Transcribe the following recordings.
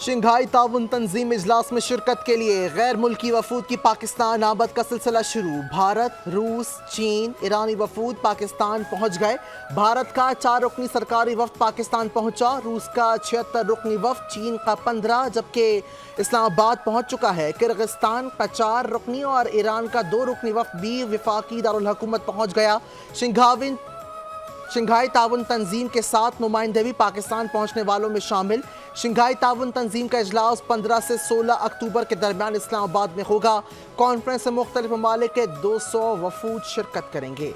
Shanghai تعاون تنظیم اجلاس میں شرکت کے لیے غیر ملکی وفود کی پاکستان آمد کا سلسلہ شروع۔ بھارت، روس، چین، ایرانی وفود پاکستان پہنچ گئے۔ بھارت کا 4 رکنی سرکاری وفد پاکستان پہنچا، روس کا 76 رکنی وفد، چین کا 15 جبکہ اسلام آباد پہنچ چکا ہے۔ کرغزستان کا 4 رکنی اور ایران کا 2 رکنی وفد بھی وفاقی دارالحکومت پہنچ گیا۔ شنگھائی تعاون تنظیم کے 7 نمائندے بھی پاکستان پہنچنے والوں میں شامل۔ شنگھائی تعاون تنظیم کا اجلاس 15 سے 16 اکتوبر کے درمیان اسلام آباد میں ہوگا۔ کانفرنس میں مختلف ممالک کے 200 وفود شرکت کریں گے۔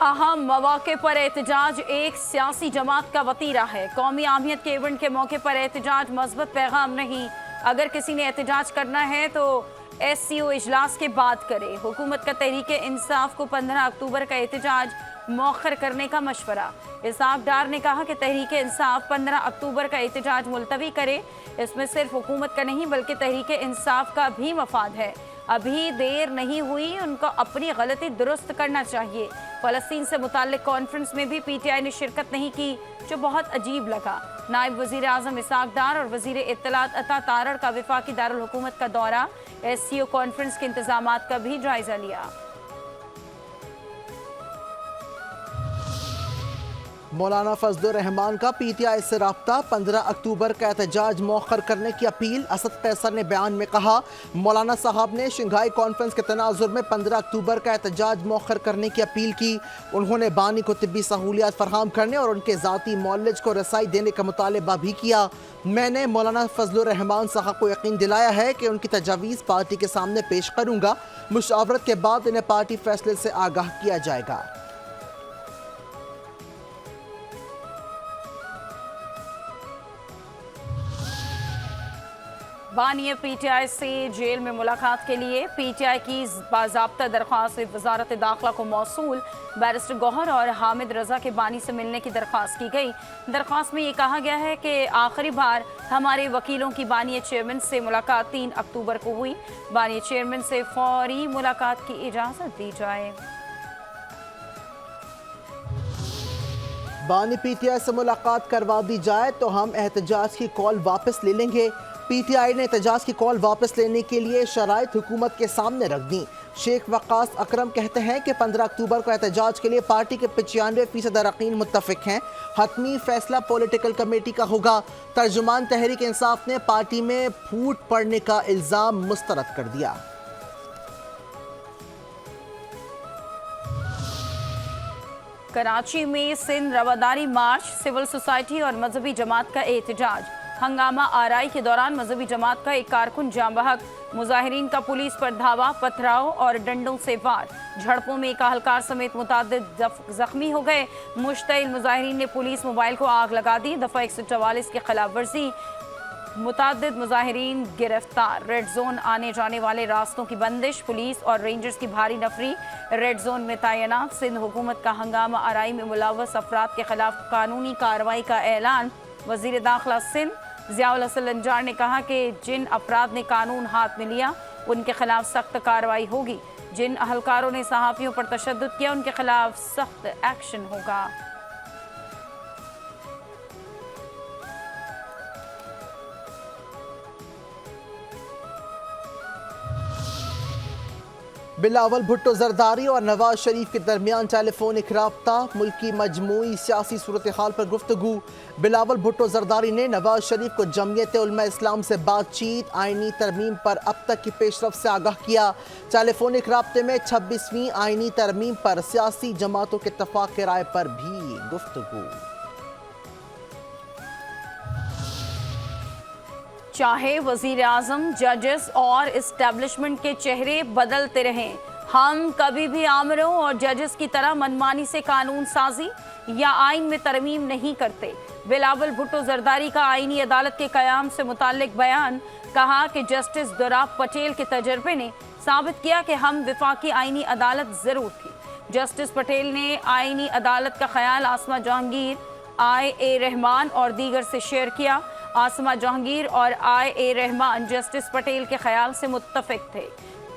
اہم مواقع پر احتجاج ایک سیاسی جماعت کا وتیرہ ہے۔ قومی اہمیت کے ایونٹ کے موقع پر احتجاج مثبت پیغام نہیں۔ اگر کسی نے احتجاج کرنا ہے تو ایس سی او اجلاس کے بعد کرے۔ حکومت کا تحریک انصاف کو 15 اکتوبر کا احتجاج مؤخر کرنے کا مشورہ۔ اسحاق ڈار نے کہا کہ تحریک انصاف 15 اکتوبر کا احتجاج ملتوی کرے۔ اس میں صرف حکومت کا نہیں بلکہ تحریک انصاف کا بھی مفاد ہے۔ ابھی دیر نہیں ہوئی، ان کو اپنی غلطی درست کرنا چاہیے۔ فلسطین سے متعلق کانفرنس میں بھی پی ٹی آئی نے شرکت نہیں کی، جو بہت عجیب لگا۔ نائب وزیر اعظم اسحاق ڈار اور وزیر اطلاعات عطا تارڑ کا وفاقی دارالحکومت کا دورہ، ایس سی او کانفرنس کے انتظامات کا بھی جائزہ لیا۔ مولانا فضل الرحمان کا پی ٹی آئی سے رابطہ، 15 اکتوبر کا احتجاج مؤخر کرنے کی اپیل۔ اسد قیصر نے بیان میں کہا، مولانا صاحب نے شنگھائی کانفرنس کے تناظر میں 15 اکتوبر کا احتجاج مؤخر کرنے کی اپیل کی۔ انہوں نے بانی کو طبی سہولیات فراہم کرنے اور ان کے ذاتی معالج کو رسائی دینے کا مطالبہ بھی کیا۔ میں نے مولانا فضل الرحمان صاحب کو یقین دلایا ہے کہ ان کی تجاویز پارٹی کے سامنے پیش کروں گا۔ مشاورت کے بعد انہیں پارٹی فیصلے سے آگاہ کیا جائے گا۔ بانی پی ٹی آئی سے جیل میں ملاقات کے لیے پی ٹی آئی کی باضابطہ درخواست وزارت داخلہ کو موصول۔ بیرسٹر گوہر اور حامد رضا کے بانی سے ملنے کی درخواست کی گئی۔ درخواست میں یہ کہا گیا ہے کہ آخری بار ہمارے وکیلوں کی بانی چیئرمین سے ملاقات 3 اکتوبر کو ہوئی۔ بانی چیئرمین سے فوری ملاقات کی اجازت دی جائے۔ بانی پی ٹی آئی سے ملاقات کروا دی جائے تو ہم احتجاج کی کال واپس لے لیں گے۔ پی ٹی آئی نے احتجاج کی کال واپس لینے کے لیے شرائط حکومت کے سامنے رکھ دیں۔ شیخ وقاص اکرم کہتے ہیں کہ 15 اکتوبر کو احتجاج کے لیے پارٹی کے 95% اراکین متفق ہیں۔ حتمی فیصلہ پولیٹیکل کمیٹی کا ہوگا۔ ترجمان تحریک انصاف نے پارٹی میں پھوٹ پڑنے کا الزام مسترد کر دیا۔ کراچی میں سندھ رواداری مارچ، سول سوسائٹی اور مذہبی جماعت کا احتجاج۔ ہنگامہ آرائی کے دوران مذہبی جماعت کا ایک کارکن جاں بحق، مظاہرین کا پولیس پر دھاوا، پتھراؤ اور ڈنڈوں سے وار۔ جھڑپوں میں ایک اہلکار سمیت متعدد زخمی ہو گئے۔ مشتعل مظاہرین نے پولیس موبائل کو آگ لگا دی۔ دفعہ 144 کی خلاف ورزی، متعدد مظاہرین گرفتار۔ ریڈ زون آنے جانے والے راستوں کی بندش، پولیس اور رینجرز کی بھاری نفری ریڈ زون میں تعینات۔ سندھ حکومت کا ہنگامہ آرائی میں ملوث افراد کے خلاف قانونی کارروائی کا اعلان۔ وزیر داخلہ سندھ ضیاء الحسن لنجار نے کہا کہ جن افراد نے قانون ہاتھ میں لیا ان کے خلاف سخت کارروائی ہوگی۔ جن اہلکاروں نے صحافیوں پر تشدد کیا ان کے خلاف سخت ایکشن ہوگا۔ بلاول بھٹو زرداری اور نواز شریف کے درمیان ٹیلی فونک رابطہ، ملکی مجموعی سیاسی صورتحال پر گفتگو۔ بلاول بھٹو زرداری نے نواز شریف کو جمعیت علماء اسلام سے بات چیت، آئینی ترمیم پر اب تک کی پیش رفت سے آگاہ کیا۔ ٹیلی فونک رابطے میں 26ویں آئینی ترمیم پر سیاسی جماعتوں کے اتفاق رائے پر بھی گفتگو۔ چاہے وزیر اعظم، ججز اور اسٹیبلشمنٹ کے چہرے بدلتے رہیں، ہم کبھی بھی آمروں اور ججز کی طرح منمانی سے قانون سازی یا آئین میں ترمیم نہیں کرتے۔ بلاول بھٹو زرداری کا آئینی عدالت کے قیام سے متعلق بیان۔ کہا کہ جسٹس دوراب پٹیل کے تجربے نے ثابت کیا کہ ہم وفاقی آئینی عدالت ضرور تھی۔ جسٹس پٹیل نے آئینی عدالت کا خیال آسمہ جہانگیر، آئی اے رحمان اور دیگر سے شیئر کیا۔ آسمہ جہانگیر اور آئی اے رحمان جسٹس پٹیل کے خیال سے متفق تھے۔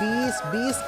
20